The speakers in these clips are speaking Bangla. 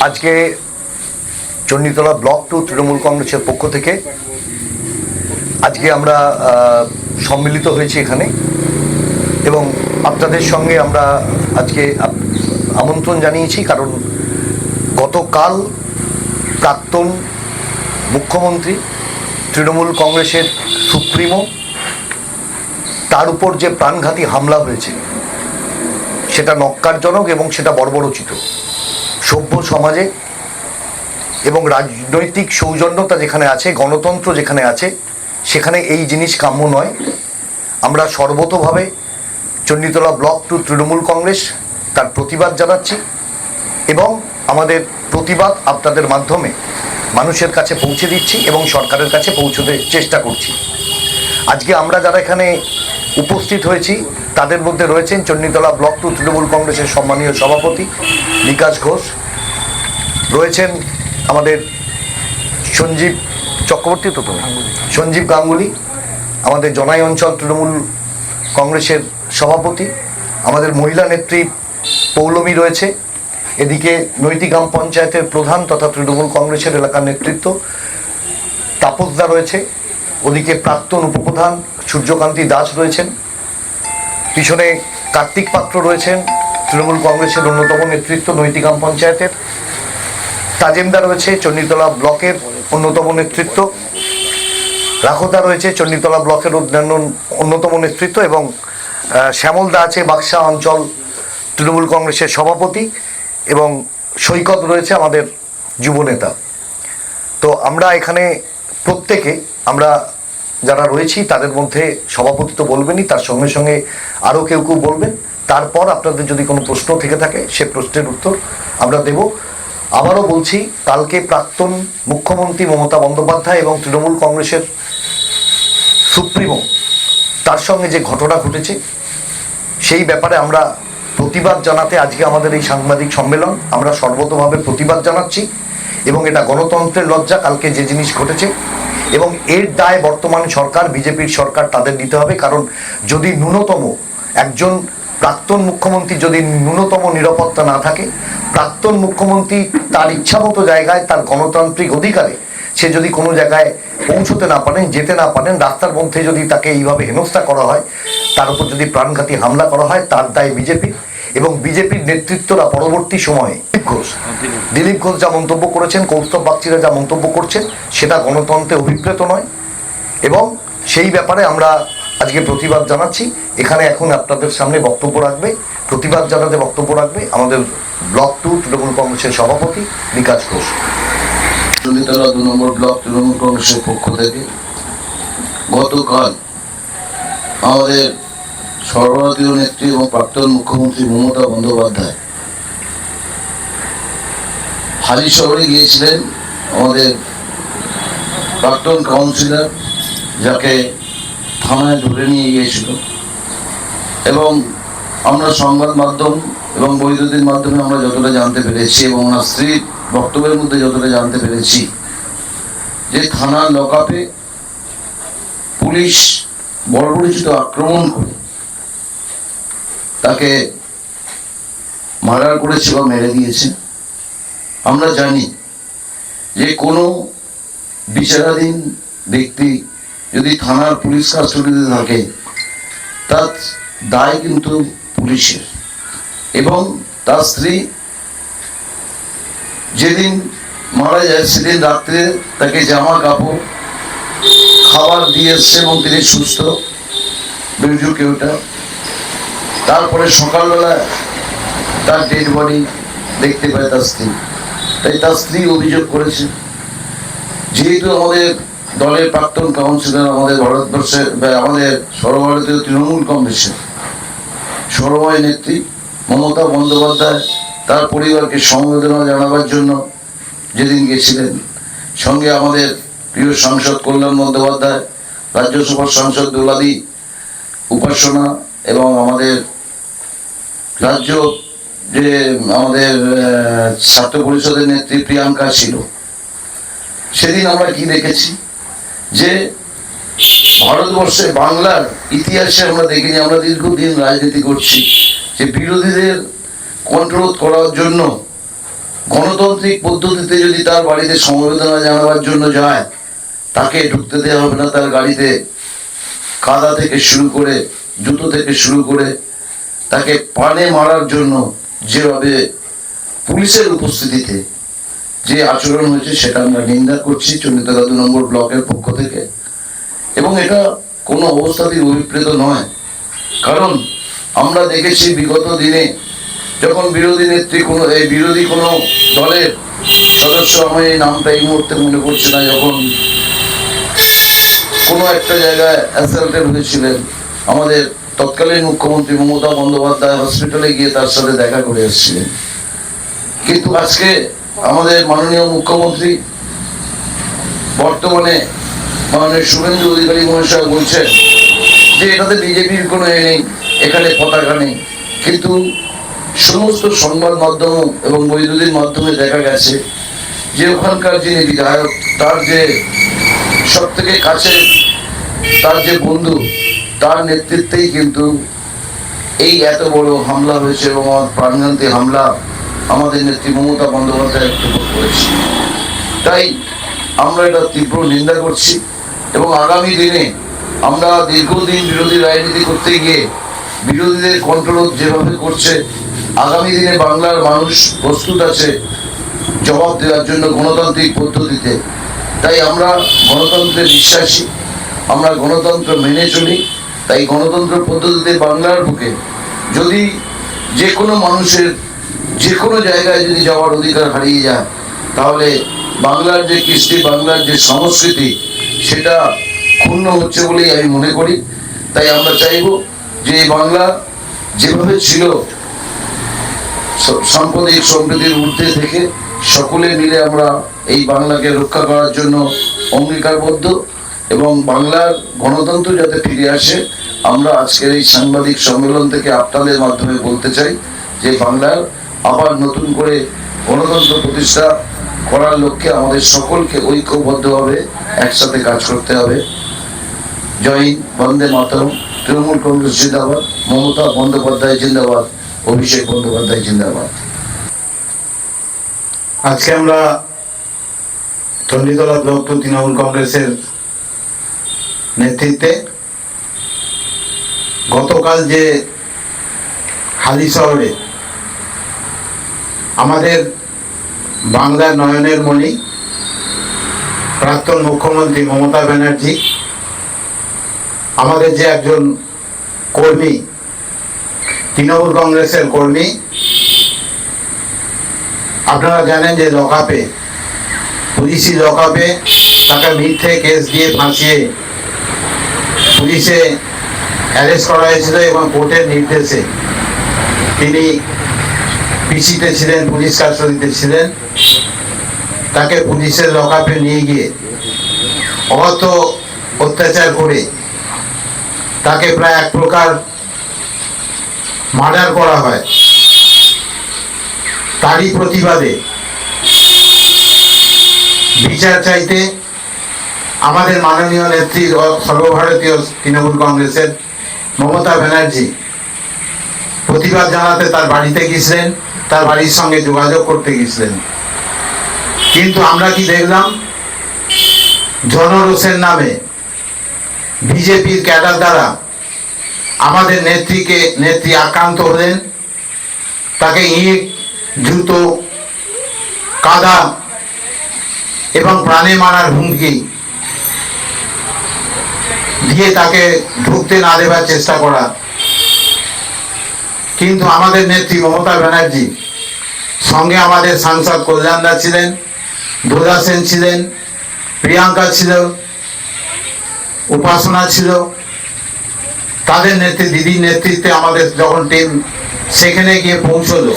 আজকে চণ্ডীতলা ব্লক 2 তৃণমূল কংগ্রেসের পক্ষ থেকে আজকে আমরা সম্মিলিত হয়েছি এখানে এবং আপনাদের সঙ্গে আমরা আজকে আমন্ত্রণ জানিয়েছি, কারণ গতকাল প্রাক্তন মুখ্যমন্ত্রী তৃণমূল কংগ্রেসের সুপ্রিমো তার উপর যে প্রাণঘাতী হামলা হয়েছে সেটা নক্কারজনক এবং সেটা বর্বরোচিত। সভ্য সমাজে এবং রাজনৈতিক সৌজন্যতা যেখানে আছে, গণতন্ত্র যেখানে আছে, সেখানে এই জিনিস কাম্য নয়। আমরা সর্বতোভাবে চণ্ডীতলা ব্লক 2 তৃণমূল কংগ্রেস তার প্রতিবাদ জানাচ্ছি এবং আমাদের প্রতিবাদ আপনাদের মাধ্যমে মানুষের কাছে পৌঁছে দিচ্ছি এবং সরকারের কাছে পৌঁছতে চেষ্টা করছি। আজকে আমরা যারা এখানে উপস্থিত হয়েছি তাদের মধ্যে রয়েছেন চণ্ডীতলা ব্লক 2 তৃণমূল কংগ্রেসের সম্মানীয় সভাপতি বিকাশ ঘোষ, রয়েছেন আমাদের সঞ্জীব চক্রবর্তী, সঞ্জীব গাঙ্গুলি, আমাদের জনাই অঞ্চল তৃণমূল কংগ্রেসের সভাপতি, আমাদের মহিলা নেত্রী পৌলমী রয়েছে, এদিকে নৈতি গ্রাম পঞ্চায়েতের প্রধান তথা তৃণমূল কংগ্রেসের এলাকার নেতৃত্ব তাপসদা রয়েছে, ওদিকে প্রাক্তন উপপ্রধান সূর্যকান্তি দাস রয়েছেন, পিছনে কার্তিক পাত্র রয়েছেন তৃণমূল কংগ্রেসের অন্যতম নেতৃত্ব নৈতি গ্রাম পঞ্চায়েতের, তাজেমদা রয়েছে চণ্ডীতলা ব্লকের অন্যতম নেতৃত্ব, রাঘবদা রয়েছে চণ্ডীতলা ব্লকের অন্যতম নেতৃত্ব এবং শ্যামলদা আছে বাক্সা অঞ্চল তৃণমূল কংগ্রেসের সভাপতি এবং সৈকত রয়েছে আমাদের যুবনেতা। তো আমরা এখানে প্রত্যেকে আমরা যারা রয়েছি তাদের মধ্যে সভাপতি তো বলবেনই, তার সঙ্গে সঙ্গে আরও কেউ কেউ বলবেন। তারপর আপনাদের যদি কোনো প্রশ্ন থেকে থাকে সে প্রশ্নের উত্তর আমরা দেব। আবারও বলছি, কালকে প্রাক্তন মুখ্যমন্ত্রী মমতা বন্দ্যোপাধ্যায় এবং তৃণমূল কংগ্রেসের সুপ্রিমো তার সঙ্গে যে ঘটনা ঘটেছে সেই ব্যাপারে আমরা প্রতিবাদ জানাতে আজকে আমাদের এই সাংবাদিক সম্মেলন। আমরা সর্বতোভাবে প্রতিবাদ জানাচ্ছি এবং এটা গণতন্ত্রের লজ্জা কালকে যে জিনিস ঘটেছে, এবং এর দায় বর্তমান সরকার বিজেপির সরকার তাদের নিতে হবে। কারণ যদি ন্যূনতম একজন প্রাক্তন মুখ্যমন্ত্রী যদি ন্যূনতম নিরাপত্তা না থাকে, প্রাক্তন মুখ্যমন্ত্রী তার ইচ্ছামতো জায়গায় তার গণতান্ত্রিক অধিকারে সে যদি কোনো জায়গায় পৌঁছতে না পারেন, যেতে না পারেন, রাস্তার মধ্যে যদি তাকে এইভাবে হেনস্থা করা হয়, তার উপর যদি প্রাণঘাতী হামলা করা হয়, তার দায় বিজেপি এবং বিজেপির নেতৃত্বরা পরবর্তী সময়ে দিলীপ ঘোষ যা মন্তব্য করেছেন, কৌস্তব বাগচিরা যা মন্তব্য করছেন, সেটা গণতন্ত্রে অভিপ্রেত নয় এবং সেই ব্যাপারে আমরা আজকে প্রতিবাদ জানাচ্ছি। এখানে এখন আপনাদের সামনে বক্তব্য রাখবে, প্রতিবাদ জানাতে বক্তব্য রাখবে আমাদের ব্লক 2 তৃণমূল কংগ্রেসের সভাপতি বিকাশ ঘোষ। চণ্ডীতলা 2 নম্বর ব্লক তৃণমূল কংগ্রেসের পক্ষ থেকে গতকাল আমাদের সর্বভারতীয় নেত্রী এবং প্রাক্তন মুখ্যমন্ত্রী মমতা বন্দ্যোপাধ্যায় হালি শহরে গিয়েছিলেন। আমাদের প্রাক্তন কাউন্সিলর যাকে থানায় ধরে নিয়ে গিয়েছিল এবং আমরা সংবাদ মাধ্যম এবং বৈদ্যুতিক মাধ্যমে আমরা যতটা জানতে পেরেছি এবং ওনার স্ত্রীর বক্তব্যের মধ্যে যতটা জানতে পেরেছি যে থানার লকআপে পুলিশ বর্বরোচিত আক্রমণ করে তাকে মার্ডার করেছে বা মেরে দিয়েছে। আমরা জানি যে কোনো বিচারাধীন ব্যক্তি যদি থানার পুলিশ কাস্টডিতে থাকে তার দায় কিন্তু পুলিশের, এবং তার স্ত্রী যেদিন মারা যায় সেদিন রাত্রে তাকে জামা কাপড় খাবার দিয়ে এসছে এবং তিনি সুস্থ বেজুকে ওটা। তারপরে সকালবেলা তার ডেড বডি দেখতে পায় তার স্ত্রী। তাই তার স্ত্রী অভিযোগ করেছে, যেহেতু আমাদের দলের প্রাক্তন কাউন্সিলর আমাদের ভারতবর্ষের আমাদের সর্বভারতীয় তৃণমূল কংগ্রেসের সর্বময় নেত্রী মমতা বন্দ্যোপাধ্যায় তার পরিবারকে সমবেদনা জানাবার জন্য যেদিন গেছিলেন, সঙ্গে আমাদের প্রিয় সাংসদ কল্যাণ বন্দ্যোপাধ্যায়, রাজ্যসভার সাংসদ দোলাদি উপাসনা এবং আমাদের রাজ্য যে আমাদের ছাত্র পরিষদের নেত্রী প্রিয়াঙ্কা ছিল। সেদিন আমরা কি দেখেছি যে ভারতবর্ষে বাংলার ইতিহাসে আমরা দেখিনি, আমরা দীর্ঘদিন রাজনীতি করছি, যে বিরোধীদের কন্ট্রোল করার জন্য গণতান্ত্রিক পদ্ধতিতে যদি তার বাড়িতে সমবেদনা জানাবার জন্য যায়, তাকে ঢুকতে দেওয়া হবে না তার গাড়িতে। কাদা থেকে শুরু করে, জুতো থেকে শুরু করে, তাকে পানে মারার জন্য যেভাবে পুলিশের উপস্থিতিতে যে আচরণ হয়েছে, সেটা আমরা নিন্দা করছি চণ্ডীতলা 2 নম্বর ব্লকের পক্ষ থেকে। এবং এটা কোনো অবস্থাতেই অভিপ্রেত নয়, কারণ আমরা দেখেছি বিগত দিনে যখন বিরোধী নেত্রী বিরোধী কোনো দলের সদস্য, আমি এই নামটা এই মুহূর্তে মনে করছি না, যখন কোনো একটা জায়গায় অ্যাসাল্টেড হয়েছিলেন, আমাদের তৎকালীন মুখ্যমন্ত্রী মমতা বন্দ্যোপাধ্যায় হসপিটালে গিয়ে তার সাথে দেখা করে এসেছিলেন। কিন্তু আজকে আমাদের মাননীয় মুখ্যমন্ত্রী বর্তমানে মাননীয় শুভেন্দু অধিকারী মহাশয় বলছেন যে এটাতে বিজেপির কোনো নেই, এখানে পতাকা নেই। কিন্তু সমস্ত সংবাদ মাধ্যম এবং বৈদ্যুতিক মাধ্যমে দেখা গেছে যে ওখানকার যিনি বিধায়ক, তার যে সব থেকে কাছে, তার যে বন্ধু, তার নেতৃত্বেই কিন্তু এই এত বড় হামলা হয়েছে এবং প্রাণঘাতী হামলা আমাদের নেত্রী মমতা বন্দ্যোপাধ্যায়ের উপর করেছে। তাই আমরা এটা তীব্র নিন্দা করছি এবং আগামী দিনে আমরা দীর্ঘদিন বিরোধী রাজনীতি করতে গিয়ে বিরোধীদের কন্ট্রোল যেভাবে করছে, আগামী দিনে বাংলার মানুষ প্রস্তুত আছে জবাব দেওয়ার জন্য গণতান্ত্রিক পদ্ধতিতে। তাই আমরা গণতন্ত্রে বিশ্বাসী, আমরা গণতন্ত্র মেনে চলি। তাই গণতন্ত্র পদ্ধতিতে বাংলার বুকে যদি যে কোনো মানুষের যে কোনো জায়গায় যদি যাওয়ার অধিকার হারিয়ে যায়, তাহলে বাংলার যে কৃষ্টি, বাংলার যে সংস্কৃতি, সেটা ক্ষুণ্ণ হচ্ছে বলেই আমি মনে করি। তাই আমরা চাইব যে এই বাংলা যেভাবে ছিল সাম্প্রদায়িক সম্প্রীতির ঊর্ধ্বে থেকে সকলে মিলে আমরা এই বাংলাকে রক্ষা করার জন্য অঙ্গীকারবদ্ধ এবং বাংলার গণতন্ত্র যাতে ফিরে আসে, আমরা আজকের এই সাংবাদিক সম্মেলন থেকে আপনাদের মাধ্যমে বলতে চাই যে বাংলার আবার নতুন করে গণতন্ত্র প্রতিষ্ঠা করার লক্ষ্যে আমাদের সকলকে ঐক্যবদ্ধভাবে একসাথে কাজ করতে হবে। জয় হিন্দ, বন্দে মাতরম। তৃণমূল কংগ্রেস জিন্দাবাদ, মমতা বন্দ্যোপাধ্যায় জিন্দাবাদ, অভিষেক বন্দ্যোপাধ্যায় জিন্দাবাদ। আজকে আমরা চণ্ডীতলা ব্লক 2 তৃণমূল কংগ্রেসের নেতৃত্বে গতকাল যে হালি শহরে আমাদের বাংলার নয়নের মণি প্রাক্তন মুখ্যমন্ত্রী মমতা ব্যানার্জি, আমাদের যে একজন কর্মী, তৃণমূল কংগ্রেসের কর্মী, আপনারা জানেন যে লকআপে, পুলিশি লকআপে তাকে মিথ্যে কেস দিয়ে ফাঁসিয়ে পুলিশে অ্যারেস্ট করা হয়েছিল এবং কোর্টের নির্দেশে তিনি পিসিতে ছিলেন, পুলিশ কাস্টডিতে ছিলেন। তাকে পুলিশের লকআপে নিয়ে গিয়ে অত অত্যাচার করে তাকে প্রায় এক প্রকার মার্ডার করা হয়। তারই প্রতিবাদে বিচার চাইতে আমাদের মাননীয় নেত্রী সর্বভারতীয় তৃণমূল কংগ্রেসের মমতা ব্যানার্জি প্রতিবাদ জানাতে তার বাড়িতে গিয়েছিলেন, তার বাড়ির সঙ্গে যোগাযোগ করতে গিয়েছিলেন। কিন্তু আমরা কি দেখলাম, জনরোষের নামে বিজেপির ক্যাডার দ্বারা আমাদের নেত্রী আক্রান্ত হলেন। তাকে ইট, জুতো, কাদা এবং প্রাণে মারার হুমকি দিয়ে তাকে ঢুকতে না দেবার চেষ্টা করা। কিন্তু আমাদের নেত্রী মমতা ব্যানার্জি সঙ্গে আমাদের সাংসদ কল্যাণ দা ছিলেন, দোলা সেন ছিলেন, প্রিয়াঙ্কা ছিল, উপাসনা ছিল। তাদের দিদির নেতৃত্বে আমাদের যখন টিম সেখানে গিয়ে পৌঁছলো,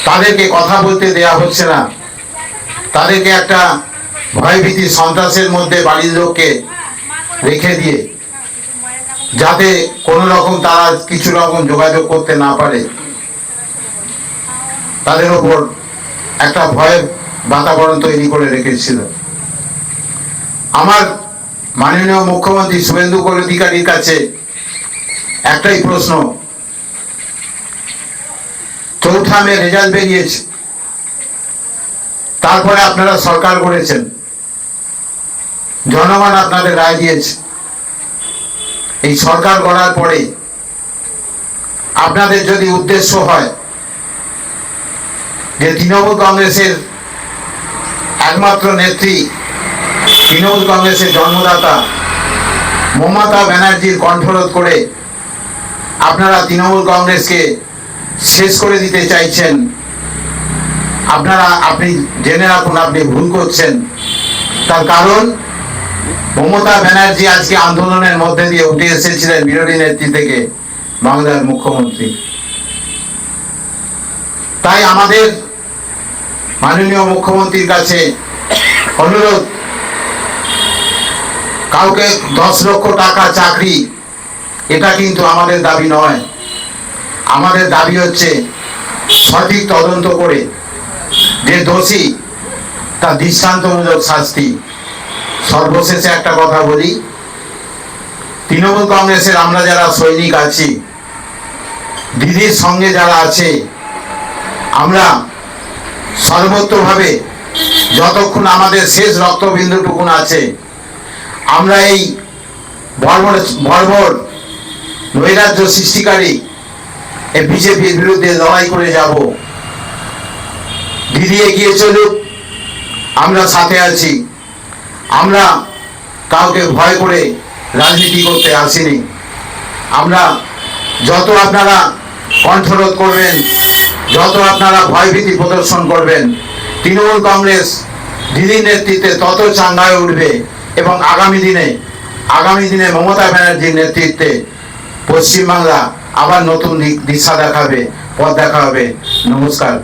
তাদেরকে কথা বলতে দেয়া হচ্ছে না, তাদেরকে একটা ভয়ভীতি সন্ত্রাসের মধ্যে বাড়ির লোককে রেখে দিয়ে, যাতে কোনো রকম তারা কিছু রকম যোগাযোগ করতে না পারে, তাদের ওপর একটা ভয়ের বাতাবরণ তৈরি করে রেখেছিল। আমার মাননীয় মুখ্যমন্ত্রী শুভেন্দু অধিকারীর কাছে একটাই প্রশ্ন, চৌঠা মে রেজাল্ট বেরিয়েছে, তারপরে আপনারা সরকার করেছেন, জনগণ আপনাদের রায় দিয়েছে। এই সরকার গড়ার পরে আপনাদের যদি উদ্দেশ্য হয় যে তৃণমূল কংগ্রেসের একমাত্র নেত্রী, তৃণমূল কংগ্রেসের জন্মদাতা মমতা ব্যানার্জির কণ্ঠরোধ করে আপনারা তৃণমূল কংগ্রেসকে শেষ করে দিতে চাইছেন, আপনি জেনে রাখুন আপনি ভুল করছেন। তার কারণ মমতা ব্যানার্জি আজকে আন্দোলনের মধ্যে দিয়ে উঠে এসেছিলেন বিরোধী নেত্রী থেকে বাংলার মুখ্যমন্ত্রী। তাই আমাদের মাননীয় মুখ্যমন্ত্রীর কাছে অনুরোধ, কাউকে 10 লক্ষ টাকা চাকরি এটা কিন্তু আমাদের দাবি নয়। আমাদের দাবি হচ্ছে সঠিক তদন্ত করে যে দোষী তার দৃষ্টান্তমূলক শাস্তি। সর্বশেষে একটা কথা বলি, তৃণমূল কংগ্রেসের আমরা যারা সৈনিক আছি, দিদির সঙ্গে যারা আছে, আমরা সর্বত্রভাবে যতক্ষণ আমাদের শেষ রক্তবিন্দুটুকুন আছে আমরা এই বর্বর নৈরাজ্য সৃষ্টিকারী এই বিজেপির বিরুদ্ধে লড়াই করে যাব। দিদি এগিয়ে চলুক, আমরা সাথে আছি। আমরা কাউকে ভয় করে রাজনীতি করতে আসিনি। আমরা যত আপনারা কণ্ঠরোধ করবেন, যত আপনারা ভয়ভীতি প্রদর্শন করবেন, তৃণমূল কংগ্রেস দিদির নেতৃত্বে তত চাঙ্গায় উঠবে এবং আগামী দিনে মমতা ব্যানার্জির নেতৃত্বে পশ্চিমবাংলা আবার নতুন দিশা দেখাবে, পথ দেখা হবে। নমস্কার।